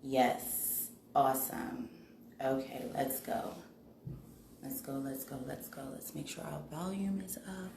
Yes. Awesome. Okay, let's go. Let's go, let's go, let's go. Let's make sure our volume is up.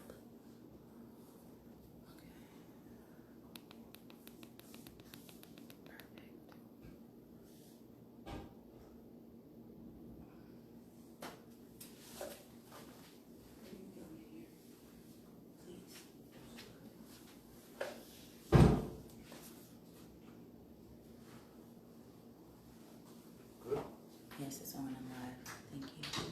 Yes, it's on and live. Thank you.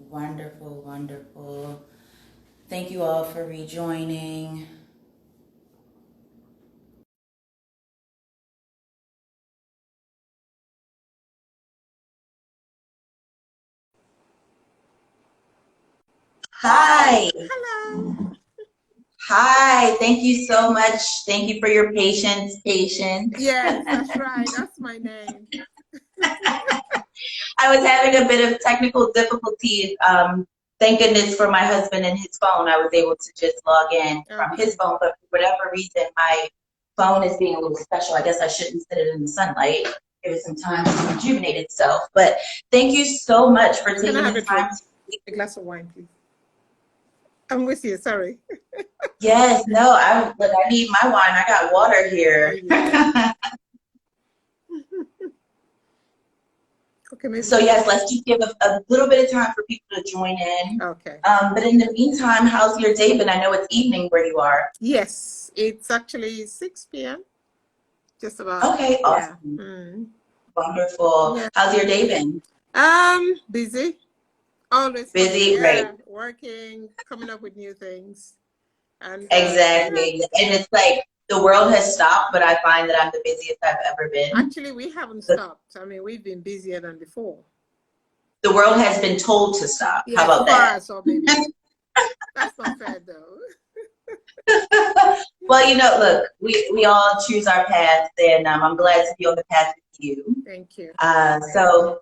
Wonderful, wonderful. Thank you all for rejoining. Hi. Hello. Hi. Thank you so much. Thank you for your patience, patience. Yes, that's right. That's my name. I was having a bit of technical difficulties. Thank goodness for my husband and his phone. I was able to just log in from his Okay. phone, but for whatever reason, my phone is being a little special. I guess I shouldn't sit it in the sunlight. Give it some time to rejuvenate itself. But thank you so much for Can I taking have the a time drink? to speak. A glass of wine, please. I'm with you. Sorry. Yes, no, I need my wine. I got water here. Yeah. Okay, maybe So just. yes, let's just give a little bit of time for people to join in. Okay. But in the meantime, how's your day been? I know it's evening where you are. Yes, it's actually 6 p.m. Just about. Okay, Yeah. awesome. Wonderful. Yeah. How's your day been? Busy. Always fun. Busy? Right. Yeah. Working, coming up with new things. And yeah. Exactly. And it's like the world has stopped, but I find that I'm the busiest I've ever been. Actually, we haven't The, stopped. I mean, we've been busier than before. the world has been told to stop. How Yeah, about for that? us, or maybe that's not fair, though. Well, look, we all choose our paths, and I'm glad to be on the path with you. Thank you. So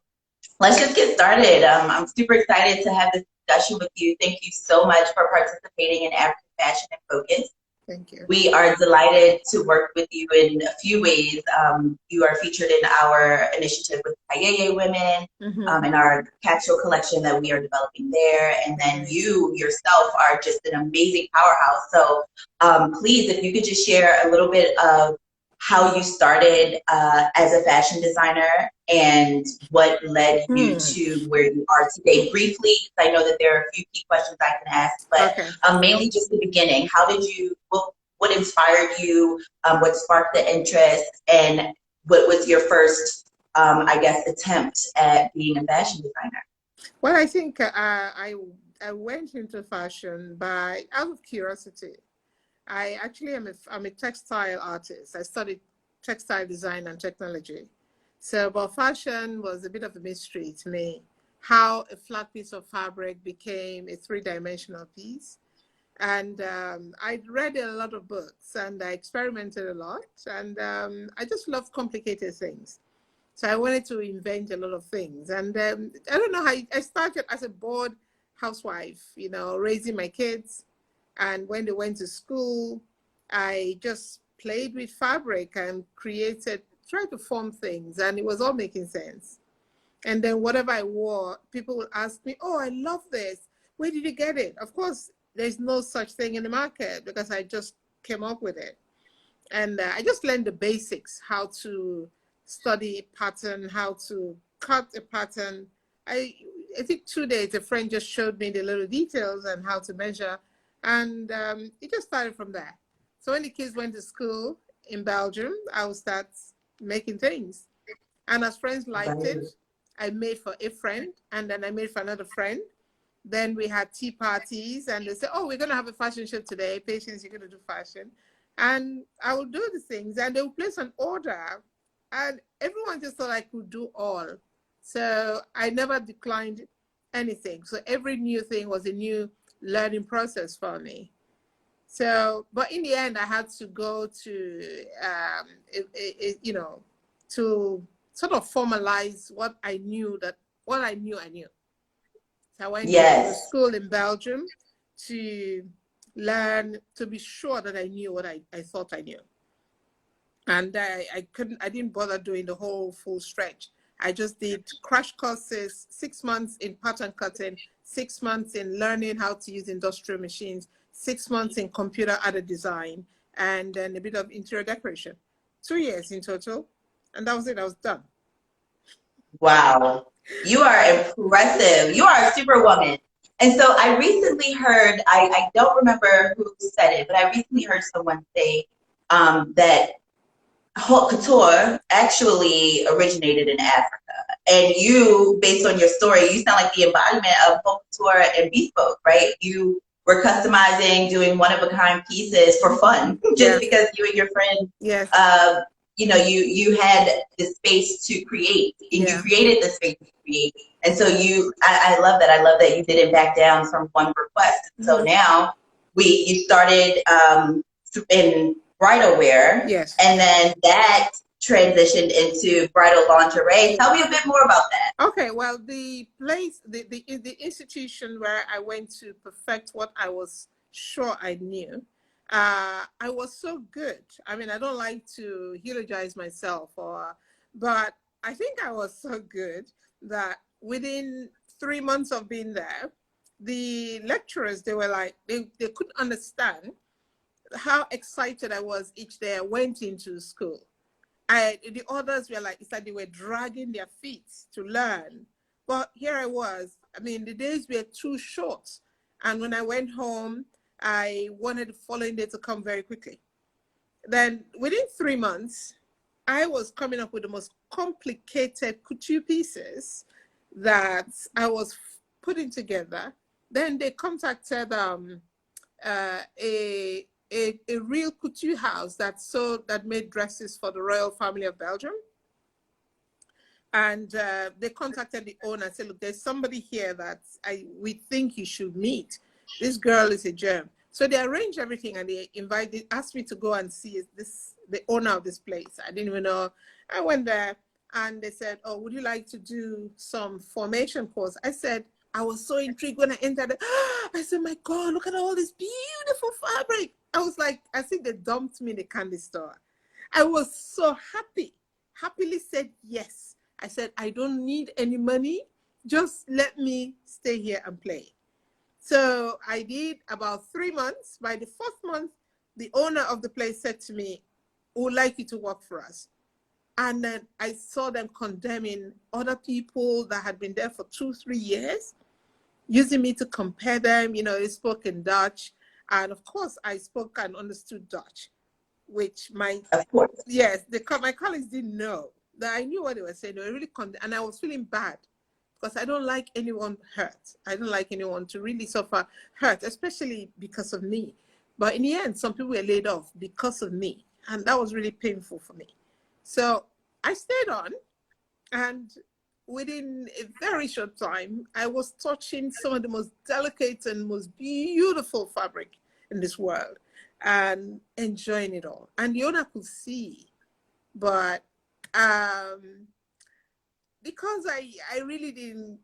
let's just get started. I'm super excited to have this discussion with you. Thank you so much for participating in African Fashion and Focus. Thank you. We are delighted to work with you in a few ways. You are featured in our initiative with Kayeye Women, in our capsule collection that we are developing there. And then Right. you yourself are just an amazing powerhouse. So please, if you could just share a little bit of how you started as a fashion designer and what led you to where you are today briefly, because I know that there are a few key questions I can ask, but Okay. mainly just the beginning. How did you, what inspired you, what sparked the interest, and what was your first, I guess, attempt at being a fashion designer? Well, I think I went into fashion by out of curiosity. I actually I'm a textile artist. I studied textile design and technology. So, but fashion was a bit of a mystery to me. How a flat piece of fabric became a three-dimensional piece. And I read a lot of books and I experimented a lot. And I just love complicated things. So I wanted to invent a lot of things. And I don't know how I started as a bored housewife, raising my kids. And when they went to school, I just played with fabric and tried to form things. And it was all making sense. And then whatever I wore, people would ask me, "Oh, I love this. Where did you get it?" Of course, there's no such thing in the market because I just came up with it. And I just learned the basics, how to study a pattern, how to cut a pattern. I, I think 2 days, a friend just showed me the little details and how to measure. And it just started from there. So when the kids went to school in Belgium, I would start making things. And as friends liked it, Right. I made for a friend, and then I made for another friend. Then we had tea parties, and they said, "Oh, we're going to have a fashion show today. Patience, you're going to do fashion." And I will do the things, and they will place an order. And everyone just thought I could do all. So I never declined anything. So every new thing was a new learning process for me. So, but in the end, I had to go to, to sort of formalize what I knew I knew. So I went into a Yes. school in Belgium to learn, to be sure that I knew what I thought I knew. And I didn't bother doing the whole full stretch. I just did crash courses, 6 months in pattern cutting, 6 months in learning how to use industrial machines, 6 months in computer aided design, and then a bit of interior decoration. 2 years in total. And that was it. I was done. Wow. You are impressive. You are a superwoman. And so I recently heard, I don't remember who said it, but I recently heard someone say that haute couture actually originated in Africa. And you, based on your story, you sound like the embodiment of haute couture and bespoke, right? You were customizing, doing one of a kind pieces for fun, just because you and your friend, Yes. you had the space to create, and you created the space to create. And so I love that. I love that you didn't back down from one request. So now you started in bridal wear, Yes. and then that transitioned into bridal lingerie. Tell me a bit more about that. Okay, well, the place, the institution where I went to perfect what I was sure I knew, I was so good. I mean, I don't like to eulogize myself, but I think I was so good that within 3 months of being there, the lecturers, they were like, they couldn't understand how excited I was each day I went into school. The others were like, it's like they were dragging their feet to learn. But here I was. I mean, the days were too short. And when I went home, I wanted the following day to come very quickly. Then within 3 months, I was coming up with the most complicated couture pieces that I was putting together. Then they contacted a real couture house that made dresses for the royal family of Belgium. And they contacted the owner and said, look, there's somebody here that we think you should meet. This girl is a gem. So they arranged everything, and they asked me to go and see the owner of this place. I didn't even know. I went there, and they said, oh, would you like to do some formation course? I said, I was so intrigued when I entered. I said, my God, look at all this beautiful fabric. I was like, I think they dumped me in the candy store. I was so happy, happily said yes. I said, I don't need any money. Just let me stay here and play. So I did about 3 months. By the 4th month, the owner of the place said to me, we would like you to work for us. And then I saw them condemning other people that had been there for 2-3 years, using me to compare them. You know, they spoke in Dutch. And of course, I spoke and understood Dutch, which my colleagues didn't know. That I knew what they were saying. They were really and I was feeling bad because I don't like anyone hurt. I don't like anyone to really suffer hurt, especially because of me. But in the end, some people were laid off because of me. And that was really painful for me. So I stayed on, and within a very short time, I was touching some of the most delicate and most beautiful fabric in this world and enjoying it all. And the owner could see, but because I really didn't,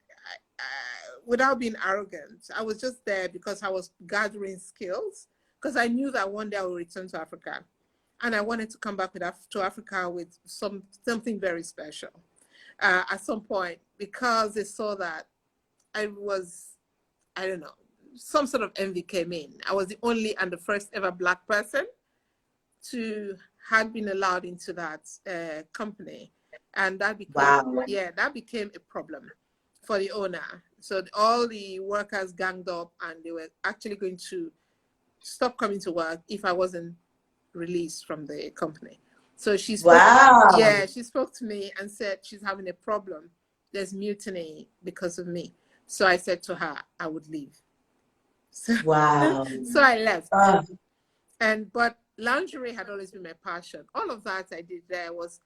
without being arrogant, I was just there because I was gathering skills, because I knew that one day I would return to Africa. And I wanted to come back to Africa with something very special at some point, because they saw that I don't know, some sort of envy came in. I was the only and the first ever Black person to had been allowed into that company, and that became a problem for the owner. So all the workers ganged up, and they were actually going to stop coming to work if I wasn't released from the company. So she spoke. She spoke to me and said she's having a problem. There's mutiny because of me. So I said to her I would leave. So, so I left. But lingerie had always been my passion. All of that I did there was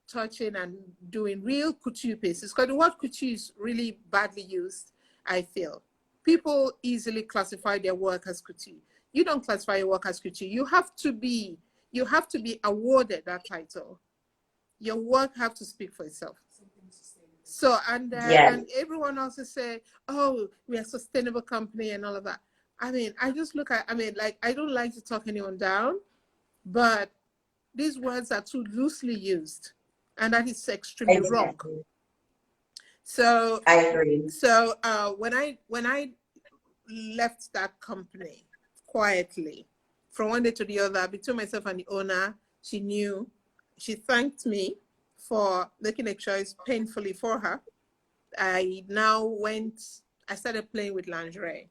touching and doing real couture pieces, because the word couture is really badly used, I feel. People easily classify their work as couture. You don't classify your work as couture. You have to be awarded that title. Your work have to speak for itself. So, Yes. and everyone also say, oh, we're a sustainable company and all of that. I mean, I just look at, I mean, like, I don't like to talk anyone down, but these words are too loosely used, and that is extremely wrong. Exactly. So, I agree. when I left that company quietly, from one day to the other, between myself and the owner, she knew. She thanked me for making a choice painfully for her. I started playing with lingerie.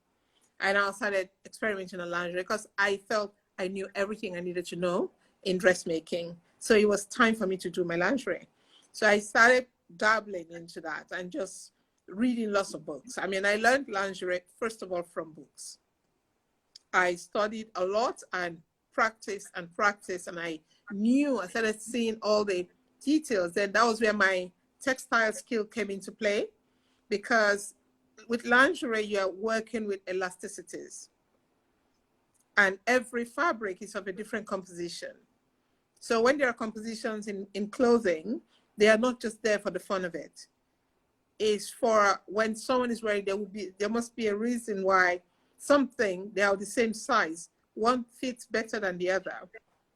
I now started experimenting on lingerie because I felt I knew everything I needed to know in dressmaking. So it was time for me to do my lingerie. So I started dabbling into that and just reading lots of books. I mean, I learned lingerie, first of all, from books. I studied a lot and practiced and practiced, and I started seeing all the details. Then that was where my textile skill came into play, because with lingerie, you're working with elasticities, and every fabric is of a different composition. So when there are compositions in clothing, they are not just there for the fun of it. It's for when someone is wearing, there must be a reason why they are the same size. One fits better than the other.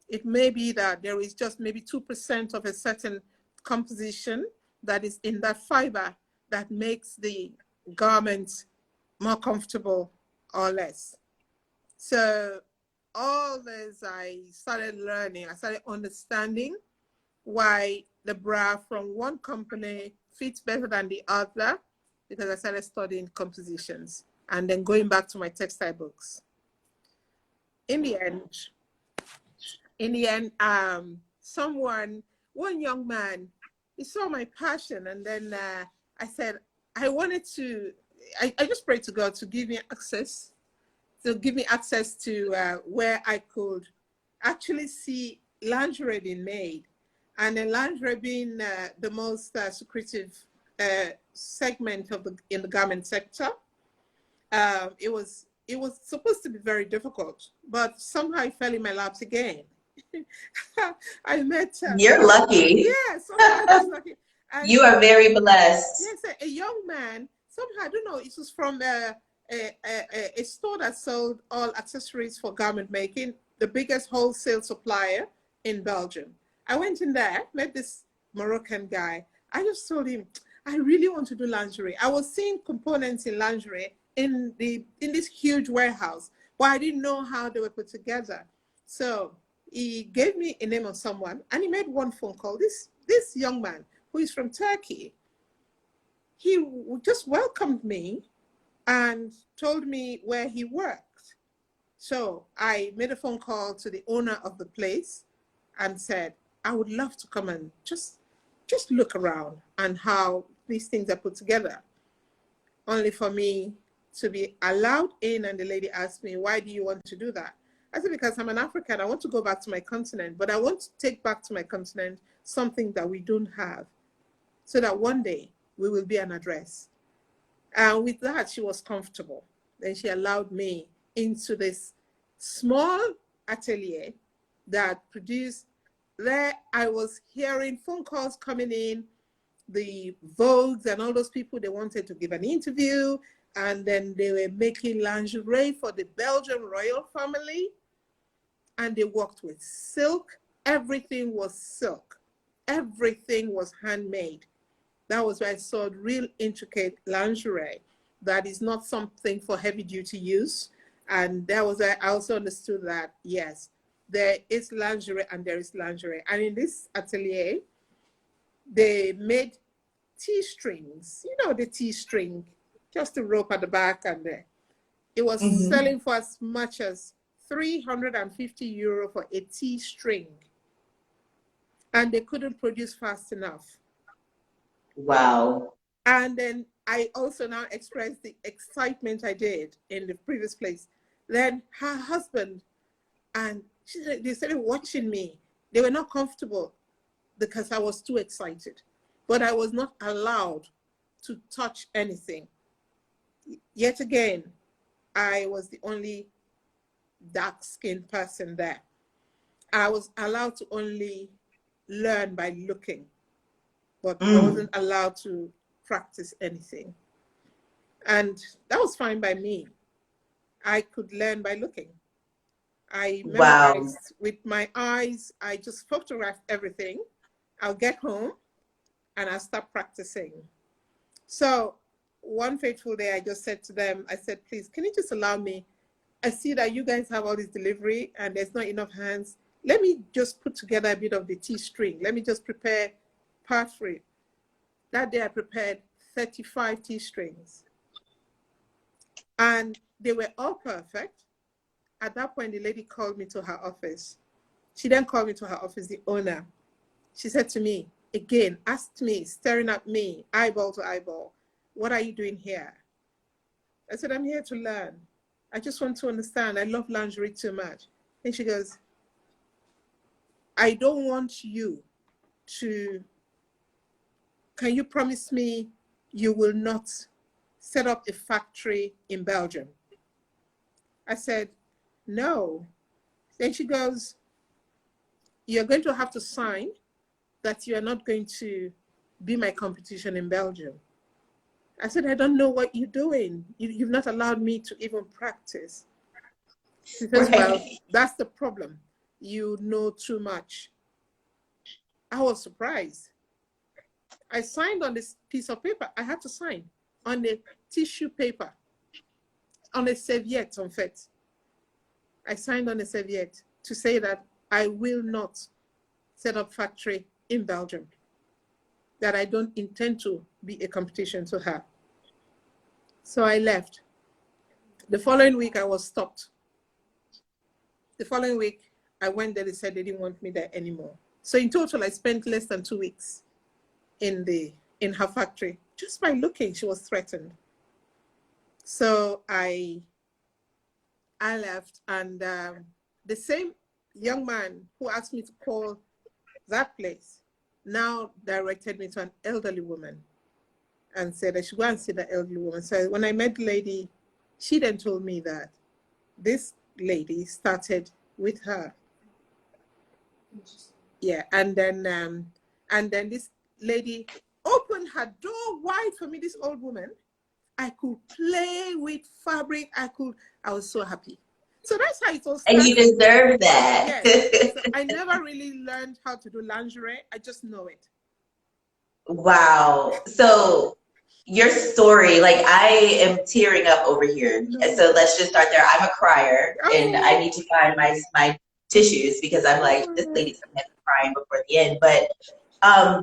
It may be that there is just maybe 2% of a certain composition that is in that fiber that makes the garment more comfortable or less. So all this, I started learning, I started understanding why the bra from one company fits better than the other, because I started studying compositions and then going back to my textile books. In the end, one young man, he saw my passion, and then I said, I just prayed to God to give me access to where I could actually see lingerie being made, and then lingerie being the most secretive segment in the garment sector. It was supposed to be very difficult, but somehow it fell in my laps again. I met You're lucky. yeah, somehow I was lucky. You are very blessed. Yes, a young man, somehow, I don't know, it was from a store that sold all accessories for garment making, the biggest wholesale supplier in Belgium. I went in there, met this Moroccan guy. I just told him, I really want to do lingerie. I was seeing components in lingerie in this huge warehouse, but I didn't know how they were put together. So he gave me a name of someone, and he made one phone call. This young man who is from Turkey, he just welcomed me and told me where he worked. So I made a phone call to the owner of the place and said, I would love to come and just look around and how these things are put together. Only for me to be allowed in, and the lady asked me, why do you want to do that? I said, because I'm an African, I want to go back to my continent, but I want to take back to my continent something that we don't have, so that one day we will be an address. And with that, she was comfortable. Then she allowed me into this small atelier that produced. There I was hearing phone calls coming in, the Vogues and all those people, they wanted to give an interview, and then they were making lingerie for the Belgian royal family, and they worked with silk. Everything was silk. Everything was handmade. That was where I saw real intricate lingerie that is not something for heavy duty use. And that was where I also understood that, yes, there is lingerie and there is lingerie. And in this atelier, they made T-strings, the T-string, just a rope at the back, and it was selling for as much as €350 for a T-string. And they couldn't produce fast enough. Wow. And then I also now expressed the excitement I did in the previous place. Then her husband, and they started watching me. They were not comfortable because I was too excited, but I was not allowed to touch anything. Yet again, I was the only dark-skinned person there. I was allowed to only learn by looking, but I wasn't allowed to practice anything. And that was fine by me. I could learn by looking. I Wow. memorized with my eyes. I just photographed everything. I'll get home and I'll start practicing. So one fateful day, I just said to them, I said, please, can you just allow me? I see that you guys have all this delivery and there's not enough hands. Let me just put together a bit of the T string. Let me just prepare part for it. That day I prepared 35 T strings. And they were all perfect. At that point, the lady called me to her office. She then called me to her office, the owner. She said to me, again, asked me, staring at me, eyeball to eyeball, what are you doing here? I said, I'm here to learn. I just want to understand. I love lingerie too much. And she goes, I don't want you to, can you promise me you will not set up a factory in Belgium? I said, no. Then she goes, you're going to have to sign that you are not going to be my competition in Belgium. I said, I don't know what you're doing. You've not allowed me to even practice. She says, well, Right. that's the problem. You know too much. I was surprised. I signed on this piece of paper. I had to sign on the tissue paper, on a serviette, en fait. I signed on a serviette to say that I will not set up factory in Belgium, that I don't intend to be a competition to her. So I left. The following week, I was stopped. The following week, I went there. They said they didn't want me there anymore. So in total, I spent less than 2 weeks in her factory. Just by looking, she was threatened. So I left, and the same young man who asked me to call that place now directed me to an elderly woman and said I should go and see the elderly woman. So when I met the lady, she then told me that this lady started with her. Yeah, and then this lady opened her door wide for me, this old woman. I could play with fabric. I was so happy. So that's how it all And you started. deserve that. Yes. So I never really learned how to do lingerie. I just know it. Wow. So your story, like I am tearing up over here. No. So let's just start there. I'm a crier and I Oh. need to find my tissues because I'm like, this lady's gonna be crying before the end. But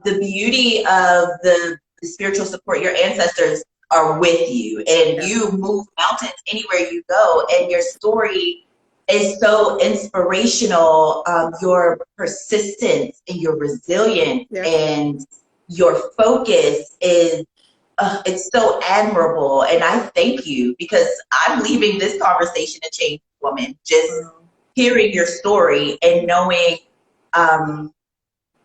the beauty of the spiritual support, your ancestors are with you and Yeah. you move mountains anywhere you go. And your story is so inspirational. Your persistence and your resilience Yes. and your focus is it's so admirable, and I thank you because I'm leaving this conversation a changed woman just hearing your story and knowing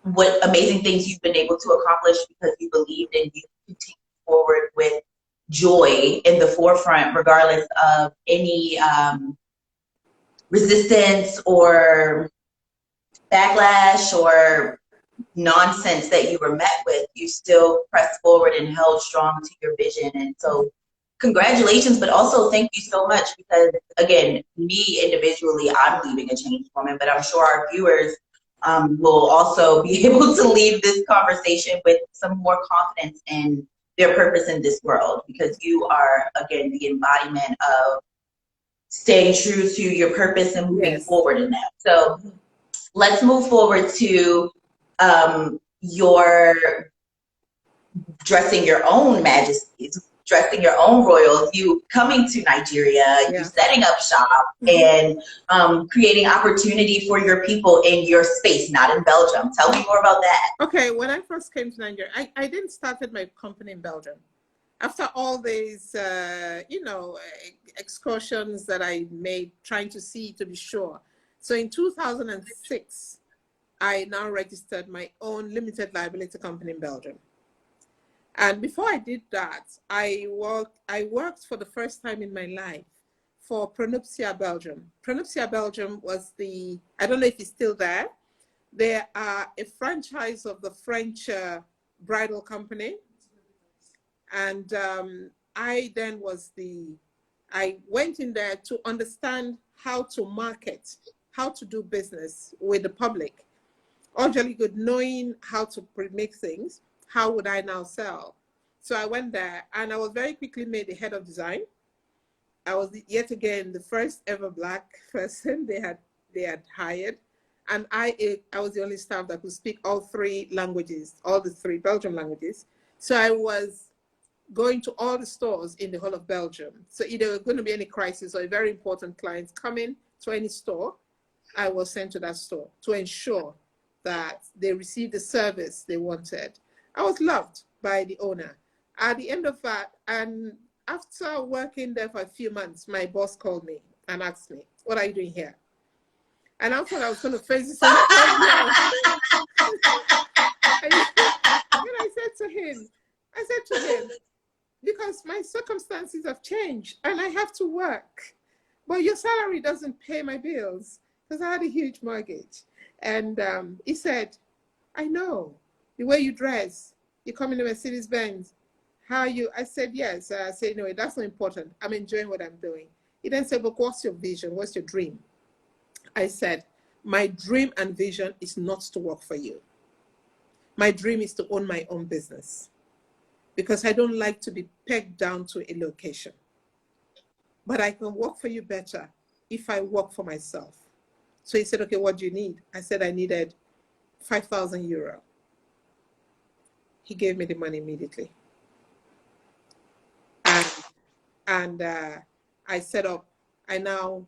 what amazing things you've been able to accomplish because you believed and you continue forward with joy in the forefront regardless of any resistance or backlash or nonsense that you were met with. You still pressed forward and held strong to your vision. And so congratulations, but also thank you so much because again, me individually, I'm leaving a changed woman, but I'm sure our viewers will also be able to leave this conversation with some more confidence in their purpose in this world because you are, again, the embodiment of staying true to your purpose and moving forward in that. So let's move forward to your dressing your own majesties, dressing your own royals, you coming to Nigeria, you setting up shop and creating opportunity for your people in your space, not in Belgium. Tell me more about that. Okay, when I first came to Nigeria, I didn't start my company in Belgium. After all these, excursions that I made, trying to see to be sure. So in 2006, I now registered my own limited liability company in Belgium. And before I did that, I worked for the first time in my life for Pronuptia Belgium. Pronuptia Belgium was I don't know if it's still there. They are a franchise of the French bridal company. And I then I went in there to understand how to market, how to do business with the public. All jolly good, knowing how to make things, how would I now sell? So I went there and I was very quickly made the head of design. I was yet again the first ever Black person they had hired. And I was the only staff that could speak all three languages, all the three Belgian languages. So I was going to all the stores in the whole of Belgium. So if there were going to be any crisis or a very important client coming to any store, I was sent to that store to ensure that they received the service they wanted. I was loved by the owner. At the end of that, and after working there for a few months, my boss called me and asked me, "What are you doing here?" And I thought I was going to face the same problem. And I said to him, because my circumstances have changed and I have to work, but your salary doesn't pay my bills because I had a huge mortgage. And he said, "I know the way you dress, you come in a Mercedes Benz. How you?" I said, "Yes." I said, "No, that's not important. I'm enjoying what I'm doing." He then said, "But what's your vision? What's your dream?" I said, "My dream and vision is not to work for you. My dream is to own my own business because I don't like to be pegged down to a location. But I can work for you better if I work for myself." So he said, "Okay, what do you need?" I said I needed 5,000 euro. He gave me the money immediately. And I set up, I now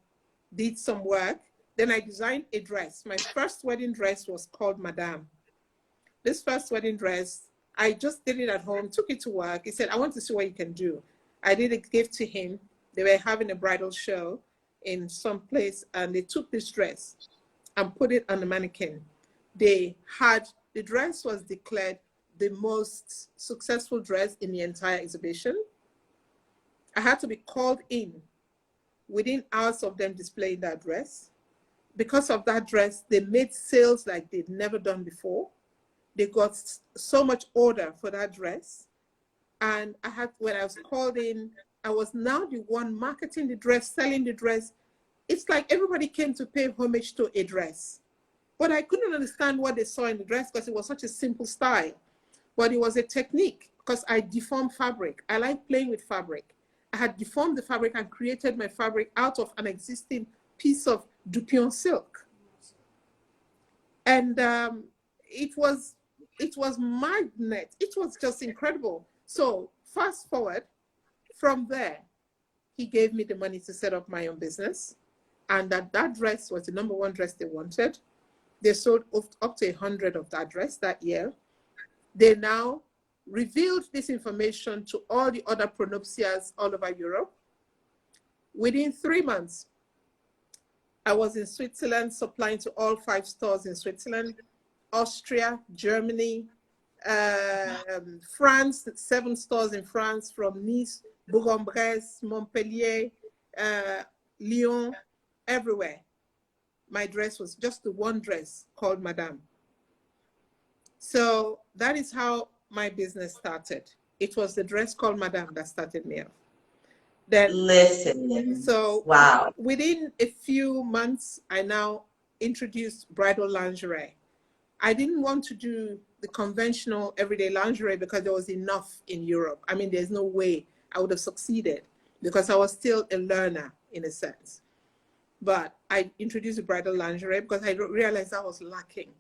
did some work. Then I designed a dress. My first wedding dress was called Madame. This first wedding dress, I just did it at home, took it to work. He said, "I want to see what you can do." I did a gift to him. They were having a bridal show in some place, and they took this dress and put it on the mannequin. The dress was declared the most successful dress in the entire exhibition. I had to be called in within hours of them displaying that dress. Because of that dress, they made sales like they'd never done before. They got so much order for that dress. And when I was called in, I was now the one marketing the dress, selling the dress. It's like everybody came to pay homage to a dress. But I couldn't understand what they saw in the dress because it was such a simple style. But it was a technique because I deformed fabric. I like playing with fabric. I had deformed the fabric and created my fabric out of an existing piece of Dupion silk. And it was magnet. It was just incredible. So fast forward, from there, he gave me the money to set up my own business. And that dress was the number one dress they wanted. They sold up to 100 of that dress that year. They now revealed this information to all the other pronuptias all over Europe. Within 3 months, I was in Switzerland, supplying to all 5 stores in Switzerland, Austria, Germany, France, 7 stores in France, from Nice, Bourg-en-Bresse, Montpellier, Lyon, everywhere. My dress was just the one dress called Madame. So that is how my business started. It was the dress called Madame that started me off. Then, listen, so wow. Within a few months, I now introduced bridal lingerie. I didn't want to do the conventional everyday lingerie because there was enough in Europe. I mean, there's no way I would have succeeded because I was still a learner in a sense. But I introduced the bridal lingerie because I realized I was lacking.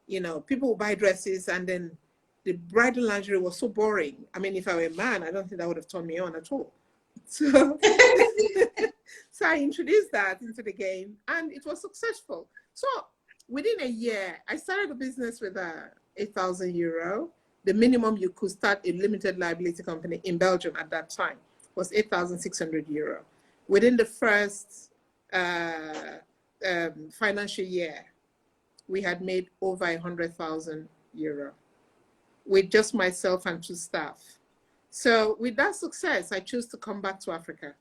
You know, people would buy dresses and then the bridal lingerie was so boring. I mean, if I were a man, I don't think that would have turned me on at all. So, so I introduced that into the game and it was successful. So within a year, I started a business with 8,000 euro. The minimum you could start a limited liability company in Belgium at that time was 8,600 euro. Within the first financial year, we had made over 100,000 euro with just myself and 2 staff. So with that success, I chose to come back to Africa.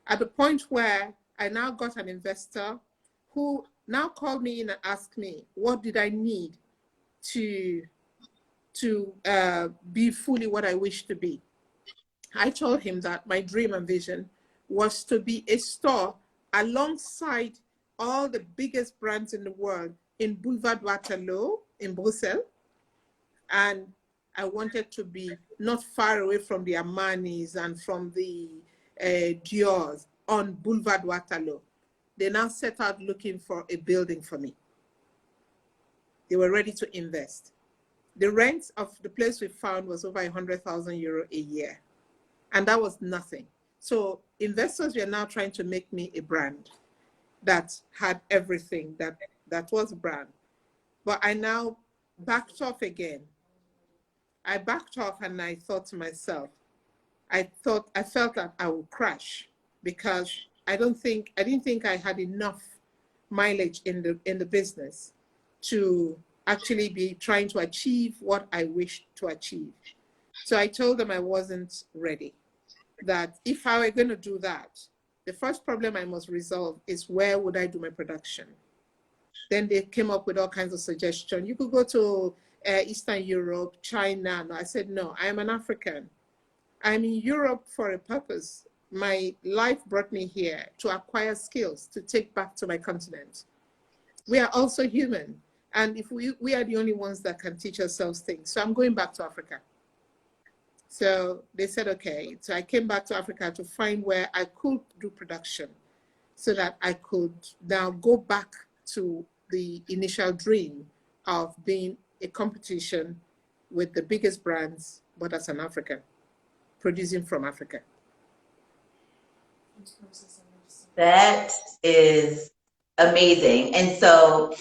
At the point where I now got an investor who now called me in and asked me, what did I need to to be fully what I wish to be. I told him that my dream and vision was to be a store alongside all the biggest brands in the world in Boulevard Waterloo in Brussels. And I wanted to be not far away from the Armanis and from the Dior's on Boulevard Waterloo. They now set out looking for a building for me. They were ready to invest. The rent of the place we found was over 100,000 euro a year. And that was nothing. So investors were now trying to make me a brand that had everything that was a brand. But I now backed off again. I backed off and I thought to myself, I felt that I would crash because I didn't think I had enough mileage in the business to actually be trying to achieve what I wished to achieve. So I told them I wasn't ready, that if I were going to do that, the first problem I must resolve is where would I do my production? Then they came up with all kinds of suggestions. You could go to Eastern Europe, China. No, I said, no, I am an African. I'm in Europe for a purpose. My life brought me here to acquire skills to take back to my continent. We are also human. And if we are the only ones that can teach ourselves things. So I'm going back to Africa. So they said, okay. So I came back to Africa to find where I could do production so that I could now go back to the initial dream of being a competition with the biggest brands, but as an African, producing from Africa. That is amazing. And so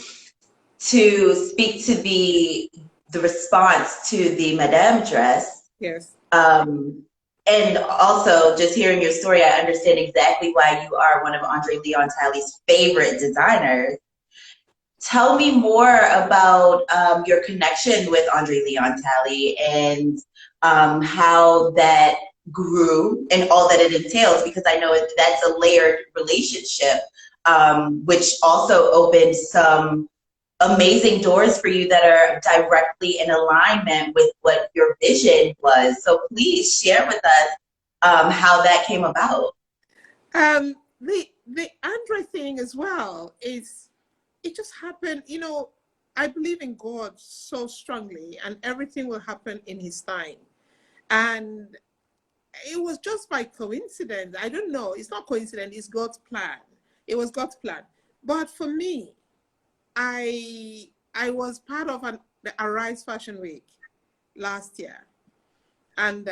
to speak to the response to the Madame dress, yes. And also just hearing your story, I understand exactly why you are one of Andre Leon Talley's favorite designers. Tell me more about your connection with Andre Leon Talley and how that grew and all that it entails, because I know that's a layered relationship, which also opened some amazing doors for you that are directly in alignment with what your vision was. So please share with us how that came about. The Andre thing as well is, it just happened, you know, I believe in God so strongly and everything will happen in his time. And it was just by coincidence. I don't know. It's not coincidence. It's God's plan. It was God's plan. But for me, I was part of the Arise Fashion Week last year. And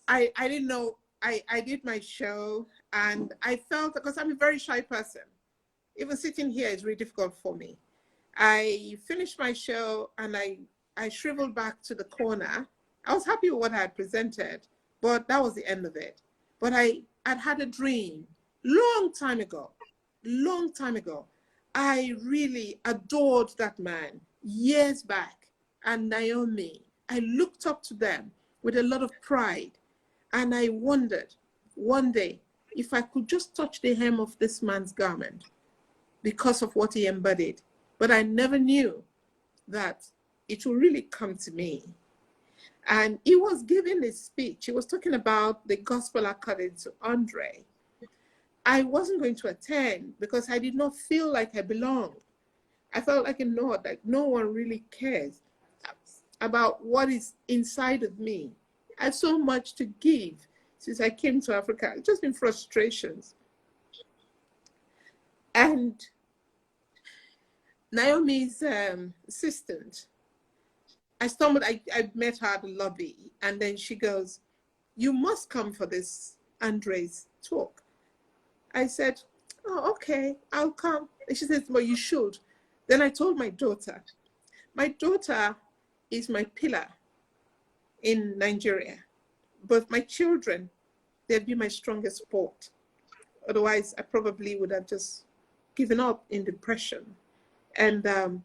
I didn't know. I did my show and I felt, because I'm a very shy person, even sitting here is really difficult for me. I finished my show and I shriveled back to the corner. I was happy with what I had presented, but that was the end of it. But I'd had a dream long time ago. I really adored that man years back. And Naomi, I looked up to them with a lot of pride. And I wondered one day if I could just touch the hem of this man's garment because of what he embodied. But I never knew that it will really come to me. And he was giving a speech. He was talking about the gospel according to Andre. I wasn't going to attend because I did not feel like I belonged. I felt like no one really cares about what is inside of me. I have so much to give since I came to Africa. It's just been frustrations. And Naomi's assistant, I met her at the lobby, and then she goes, "You must come for this Andre's talk." I said, "Oh, okay, I'll come." And she said, "Well, you should." Then I told my daughter. My daughter is my pillar in Nigeria. But my children, they've been my strongest support. Otherwise, I probably would have just given up in depression. And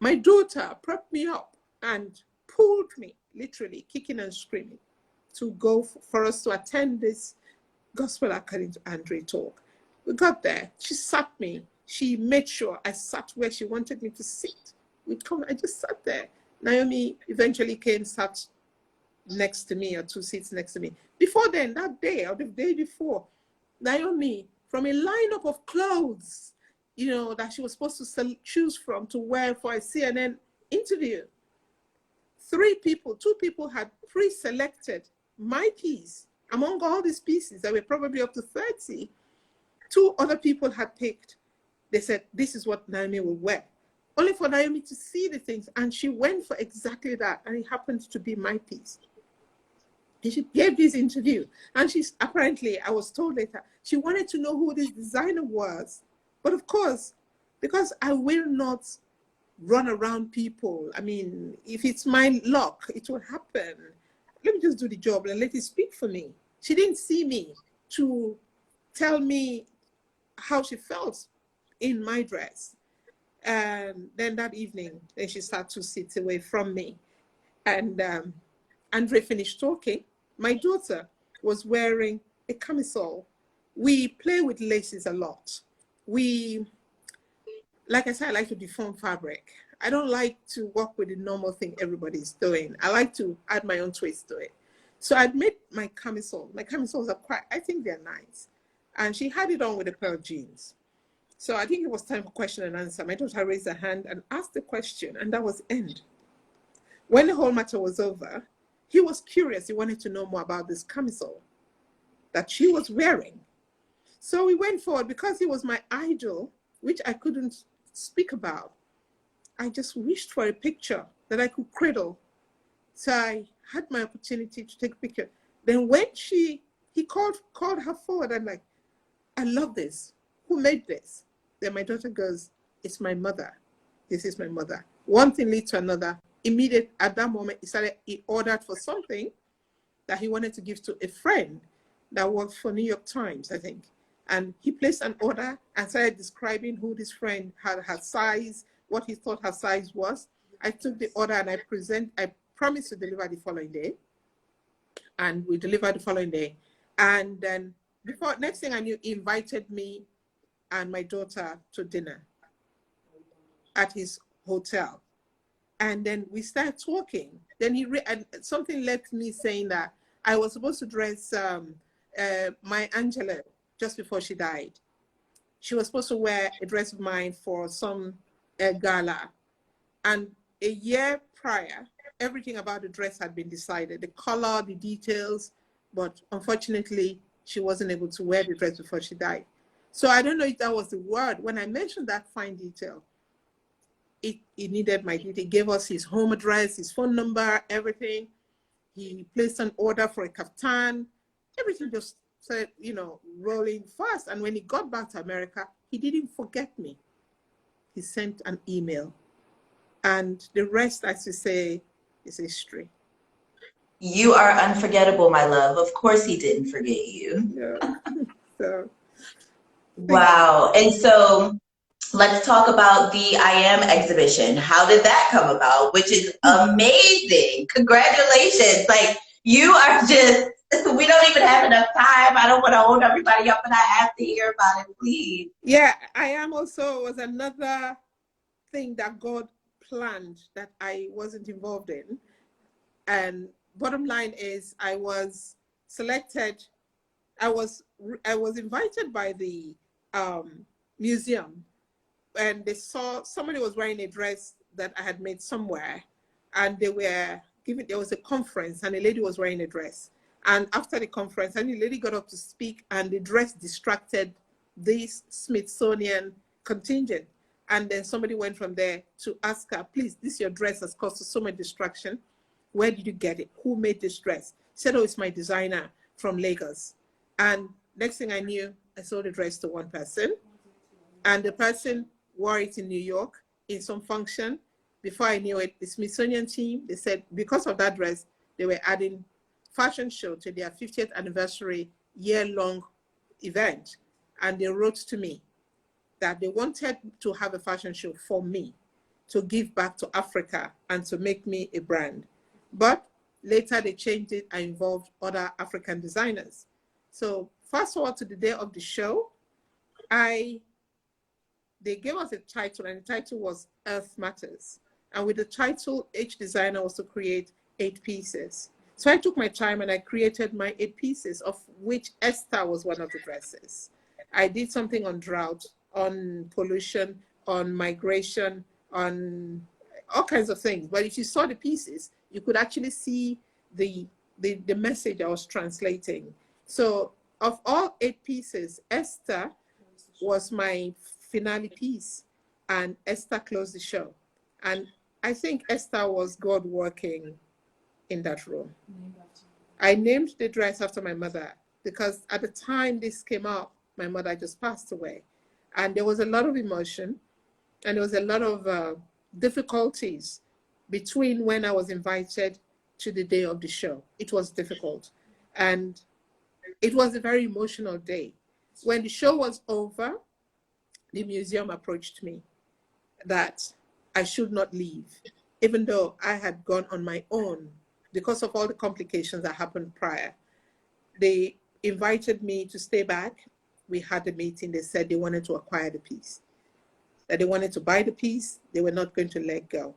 my daughter propped me up and pulled me, literally kicking and screaming, to go for us to attend this Gospel According to Andre talk. We got there. She sat me She made sure I sat where she wanted me to sit. I just sat there. Naomi eventually came, sat next to me, or 2 seats next to me. Before then, that day or the day before, Naomi, from a lineup of clothes, that she was supposed to choose from to wear for a CNN interview, two people had pre-selected my piece. Among all these pieces, there were probably up to 30, 2 other people had picked. They said, this is what Naomi will wear. Only for Naomi to see the things. And she went for exactly that. And it happened to be my piece. And she gave this interview. And she's apparently, I was told later, she wanted to know who this designer was. But of course, because I will not run around people. I mean, if it's my luck, it will happen. Let me just do the job and let it speak for me. She didn't see me to tell me how she felt in my dress. And then that evening, then she sat 2 seats away from me. And Andre finished talking. My daughter was wearing a camisole. We play with laces a lot. Like I said, I like to deform fabric. I don't like to work with the normal thing everybody's doing. I like to add my own twist to it. So I'd made my camisole. My camisoles are I think they're nice. And she had it on with a pair of jeans. So I think it was time for question and answer. My daughter raised her hand and asked the question, and that was the end. When the whole matter was over, he was curious. He wanted to know more about this camisole that she was wearing. So we went forward. Because he was my idol, which I couldn't speak about, I just wished for a picture that I could cradle. So I had my opportunity to take a picture. Then when he called her forward, I'm like, I love this. Who made this? Then my daughter goes, it's my mother. This is my mother. One thing leads to another. Immediate at that moment, he ordered for something that he wanted to give to a friend that worked for New York Times, I think. And he placed an order and started describing who this friend had, her size, what he thought her size was. I took the order and I promised to deliver the following day. And we delivered the following day. And then next thing I knew, he invited me and my daughter to dinner at his hotel. And then we started talking. Then something left me saying that I was supposed to dress Maya Angelou just before she died. She was supposed to wear a dress of mine for some gala. And a year prior, everything about the dress had been decided, the color, the details, but unfortunately, she wasn't able to wear the dress before she died. So I don't know if that was the word. When I mentioned that fine detail, it needed my detail. He gave us his home address, his phone number, everything. He placed an order for a kaftan. Everything just started, rolling fast. And when he got back to America, he didn't forget me. He sent an email. And the rest, as you say, is history. You are unforgettable, my love. Of course he didn't forget you. Yeah. So, wow. And so let's talk about the I Am exhibition. How did that come about? Which is amazing. Congratulations. Like, you are just, we don't even have enough time. I don't want to hold everybody up, but I have to hear about it, please. Yeah, I Am also was another thing that God planned that I wasn't involved in. And bottom line is I was selected. I was invited by the museum, and they saw somebody was wearing a dress that I had made somewhere, and there was a conference and a lady was wearing a dress. And after the conference, and the lady got up to speak, and the dress distracted this Smithsonian contingent. And then somebody went from there to ask her, please, this your dress has caused so much distraction. Where did you get it? Who made this dress? She said, oh, it's my designer from Lagos. And next thing I knew, I sold the dress to one person. And the person wore it in New York in some function. Before I knew it, the Smithsonian team, they said because of that dress, they were adding fashion show to their 50th anniversary year-long event. And they wrote to me that they wanted to have a fashion show for me to give back to Africa and to make me a brand. But later they changed it and involved other African designers. So fast forward to the day of the show, the they gave us a title, and the title was Earth Matters. And with the title, each designer was to create 8 pieces. So I took my time and I created my 8 pieces, of which Esther was one of the dresses. I did something on drought, on pollution, on migration, on all kinds of things. But if you saw the pieces, you could actually see the message I was translating. So of all 8 pieces, Esther was my finale piece, and Esther closed the show. And I think Esther was God working in that room. I named the dress after my mother because at the time this came out, my mother just passed away. And there was a lot of emotion, and there was a lot of difficulties between when I was invited to the day of the show. It was difficult. And it was a very emotional day. When the show was over, the museum approached me that I should not leave, even though I had gone on my own because of all the complications that happened prior. They invited me to stay back. We had a meeting. They said they wanted to acquire the piece, that they wanted to buy the piece. They were not going to let go.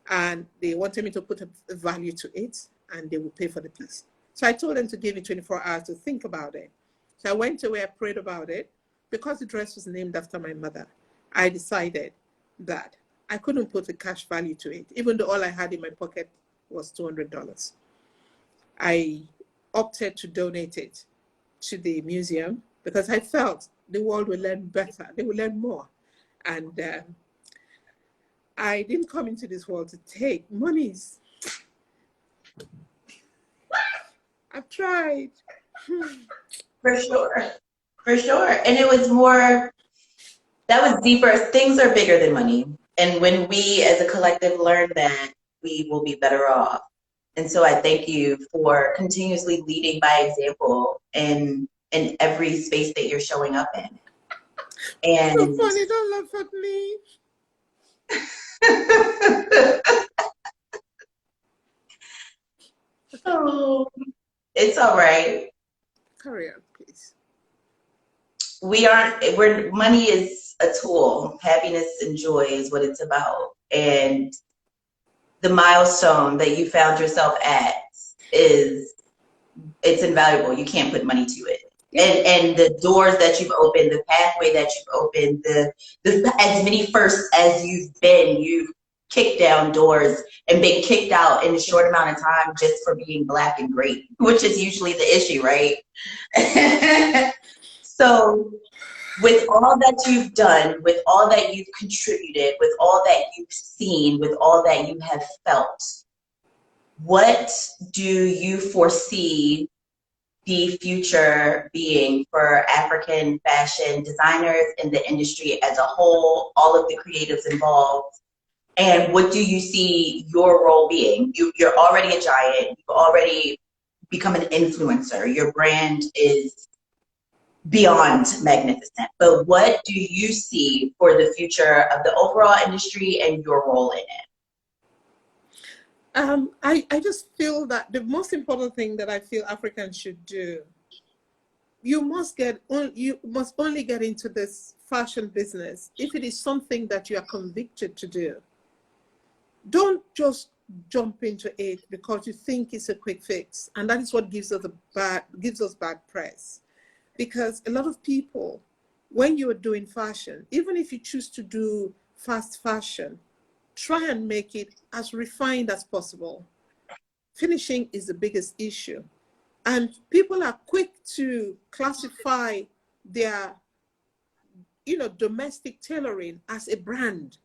And they wanted me to put a value to it, and they would pay for the piece. So I told them to give me 24 hours to think about it. So I went away, I prayed about it. Because the dress was named after my mother, I decided that I couldn't put a cash value to it, even though all I had in my pocket was $200. I opted to donate it to the museum because I felt the world will learn better, they will learn more. And I didn't come into this world to take monies. I've tried. For sure. For sure. And it was more, that was deeper. Things are bigger than money. And when we as a collective learn that, we will be better off. And so I thank you for continuously leading by example in every space that you're showing up in. And So funny, don't laugh at me. Oh, it's all right. Carry on, please. Money is a tool. Happiness and joy is what it's about. And the milestone that you found yourself at it's invaluable. You can't put money to it. And the doors that you've opened, the pathway that you've opened, the as many firsts as you've kicked down doors and been kicked out in a short amount of time just for being Black and great, which is usually the issue, right? So with all that you've done, with all that you've contributed, with all that you've seen, with all that you have felt, what do you foresee the future being for African fashion designers in the industry as a whole, all of the creatives involved? And what do you see your role being? You're already a giant. You've already become an influencer. Your brand is beyond magnificent. But what do you see for the future of the overall industry and your role in it? I just feel that the most important thing that I feel Africans should do, you must only get into this fashion business if it is something that you are convicted to do. Don't just jump into it because you think it's a quick fix, and that is what gives us bad press. Because a lot of people, when you are doing fashion, even if you choose to do fast fashion, try and make it as refined as possible. Finishing is the biggest issue. And people are quick to classify their, domestic tailoring as a brand.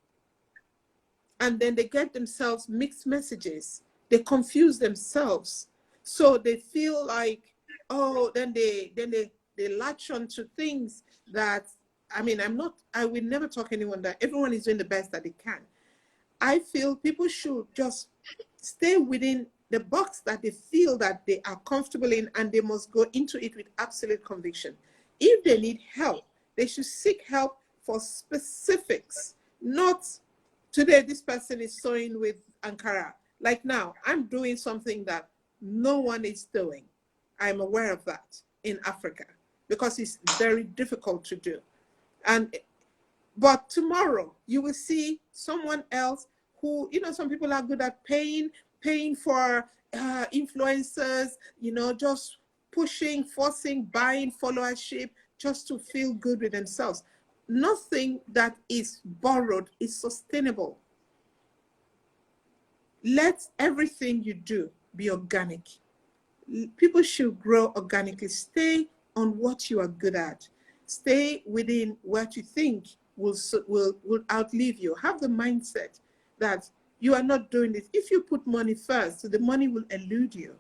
And then they get themselves mixed messages. They confuse themselves. So they feel like, then they latch on to things that, I will never talk anyone that everyone is doing the best that they can. I feel people should just stay within the box that they feel that they are comfortable in, and they must go into it with absolute conviction. If they need help, they should seek help for specifics, not today this person is sewing with Ankara. Like now, I'm doing something that no one is doing. I'm aware of that in Africa because it's very difficult to do. And But tomorrow you will see someone else who, some people are good at paying for influencers, just pushing, forcing, buying followership just to feel good with themselves. Nothing that is borrowed is sustainable. Let everything you do be organic. People should grow organically. Stay on what you are good at. Stay within what you think will outlive you. Have the mindset that you are not doing this. If you put money first, the money will elude you.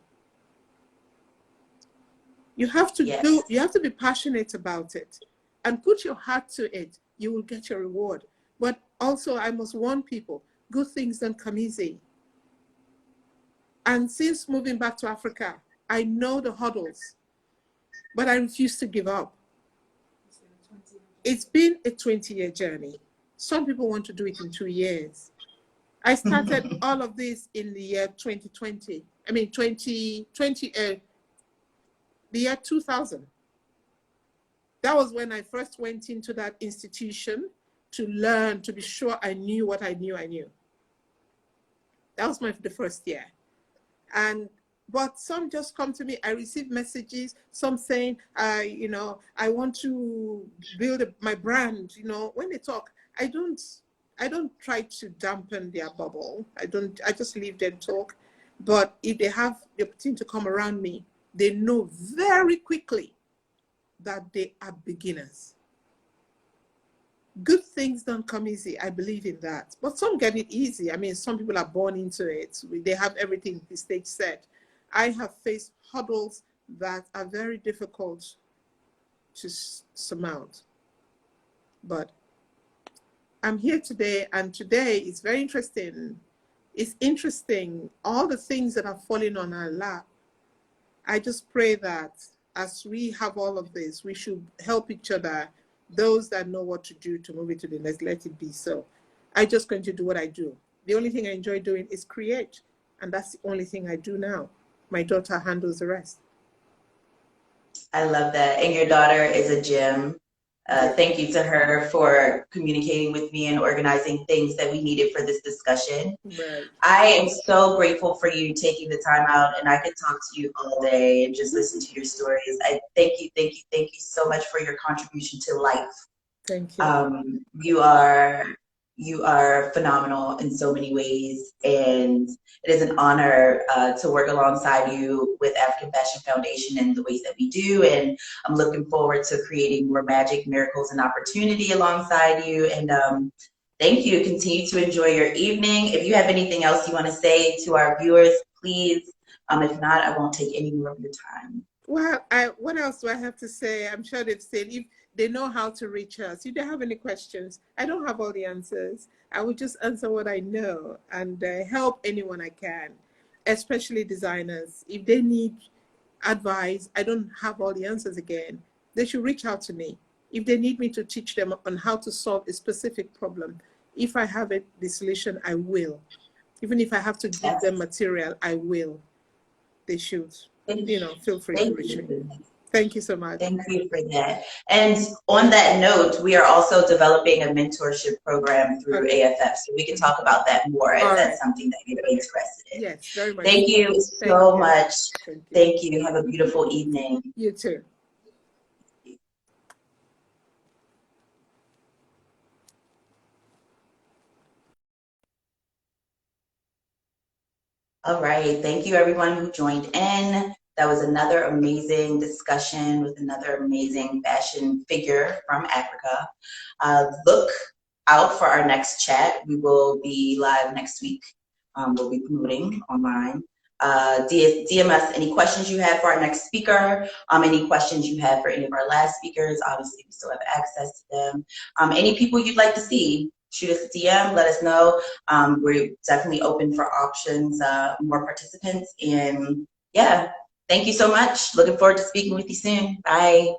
You have to Yes. you have to be passionate about it and put your heart to it. You will get your reward. But also, I must warn people, good things don't come easy. And since moving back to Africa, I know the hurdles, but I refuse to give up. It's been a 20-year journey. Some people want to do it in 2 years. I started all of this in the year 2020. I mean, 2020, the year 2000. That was when I first went into that institution to learn, to be sure I knew what I knew. That was the first year. But some just come to me. I receive messages, some saying, I want to build my brand. When they talk, I don't try to dampen their bubble. I just leave them talk. But if they have the opportunity to come around me, they know very quickly that they are beginners. Good things don't come easy. I believe in that. But some get it easy. I mean, some people are born into it. They have everything the stage set. I have faced hurdles that are very difficult to surmount. But I'm here today, and today is very interesting. It's interesting, all the things that are falling on our lap. I just pray that as we have all of this, we should help each other. Those that know what to do to move it to the next, let it be so. I just going to do what I do. The only thing I enjoy doing is create. And that's the only thing I do now. My daughter handles the rest. I love that. And your daughter is a gem. Thank you to her for communicating with me and organizing things that we needed for this discussion. Right. I am so grateful for you taking the time out, and I could talk to you all day and just listen to your stories. I thank you so much for your contribution to life. Thank you. You are phenomenal in so many ways, and it is an honor to work alongside you with African Fashion Foundation in the ways that we do. And I'm looking forward to creating more magic, miracles, and opportunity alongside you. And thank you. Continue to enjoy your evening. If you have anything else you want to say to our viewers, please. If not, I won't take any more of your time. Well, what else do I have to say? I'm sure they've said, if they know how to reach us. If they have any questions, I don't have all the answers. I will just answer what I know and help anyone I can, especially designers. If they need advice, I don't have all the answers again. They should reach out to me. If they need me to teach them on how to solve a specific problem, if I have the solution, I will. Even if I have to give them material, I will. They should. Feel free to reach me. Thank you so much. Thank you for that. And on that note, we are also developing a mentorship program through AFF, so we can talk about that more if that's something that you're interested in. Yes, very much. Thank you so much. Thank you. Have a beautiful evening. You too. All right. Thank you, everyone who joined in. That was another amazing discussion with another amazing fashion figure from Africa. Look out for our next chat. We will be live next week. We'll be promoting online. DM us any questions you have for our next speaker, any questions you have for any of our last speakers. Obviously, we still have access to them. Any people you'd like to see, shoot us a DM, let us know. We're definitely open for options, more participants. And yeah, thank you so much. Looking forward to speaking with you soon. Bye.